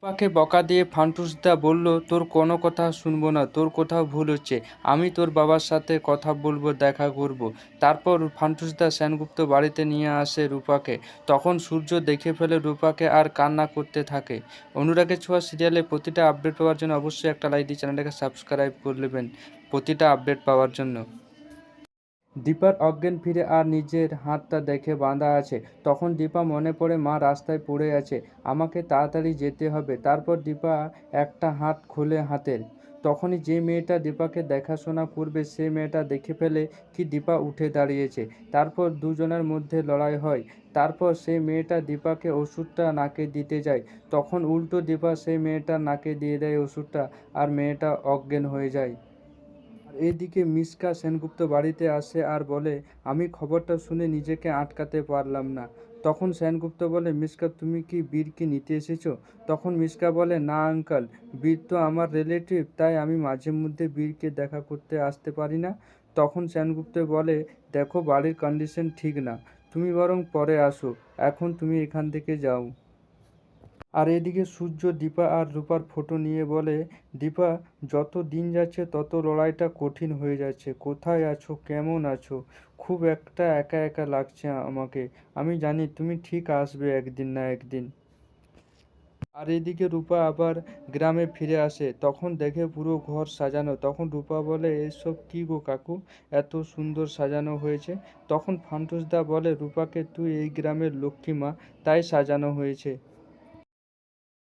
রূপাকে বকা দিয়ে ফান্টুসদা বলল, তোর কোনো কথা শুনবো না, তোর কোথাও ভুল হচ্ছে। আমি তোর বাবার সাথে কথা বলবো, দেখা করব। তারপর ফান্টুসদা সেনগুপ্ত বাড়িতে নিয়ে আসে রূপাকে। তখন সূর্য দেখে ফেলে রূপাকে আর কান্না করতে থাকে। অনুরাগের ছোঁয়া সিরিয়ালে প্রতিটা আপডেট পাওয়ার জন্য অবশ্যই একটা লাইক দিয়ে চ্যানেলটাকে সাবস্ক্রাইব করে নেবেন প্রতিটা আপডেট পাওয়ার জন্য। দীপার অজ্ঞান ফিরে আর নিজের হাতটা দেখে বাঁধা আছে। তখন দীপা মনে পড়ে মা রাস্তায় পড়ে আছে, আমাকে তাড়াতাড়ি যেতে হবে। তারপর দীপা একটা হাত খোলে হাতের। তখনই যে মেয়েটা দীপাকে দেখাশোনা করবে সে মেয়েটা দেখে ফেলে কি দীপা উঠে দাঁড়িয়েছে। তারপর দুজনের মধ্যে লড়াই হয়। তারপর সেই মেয়েটা দীপাকে ওষুধটা নাকে দিতে যায়। তখন উল্টো দীপা সেই মেয়েটার নাকে দিয়ে দেয় ওষুধটা, আর মেয়েটা অজ্ঞান হয়ে যায়। আর এদিকে মিশকা সেনগুপ্ত বাড়িতে আসে আর বলে, আমি খবরটা শুনে নিজেকে আটকাতে পারলাম না। তখন সেনগুপ্ত বলে, মিশকা তুমি কি বীরকে নিতে এসেছো? তখন মিশকা বলে, না আঙ্কাল, বীর তো আমার রিলেটিভ, তাই আমি মাঝে মধ্যে বীরকে দেখা করতে আসতে পারি না। তখন সেনগুপ্ত বলে, দেখো বাড়ির কন্ডিশন ঠিক না, তুমি বরং পরে আসো, এখন তুমি এখান থেকে যাও। আর এদিকে সূর্য দীপা আর রূপার ফটো নিয়ে বলে, দীপা, যত দিন যাচ্ছে তত লড়াইটা কঠিন হয়ে যাচ্ছে। কোথায় আছো, কেমন আছো? খুব একটা একা একা লাগছে আমাকে। আমি জানি তুমি ঠিক আসবে একদিন না একদিন। আর এদিকে রূপা আবার গ্রামে ফিরে আসে, তখন দেখে পুরো ঘর সাজানো। তখন রূপা বলে, এসব কি গো কাকু, এত সুন্দর সাজানো হয়েছে? তখন ফান্টুসদা বলে, রূপাকে তুই এই গ্রামের লক্ষ্মী মা, তাই সাজানো হয়েছে।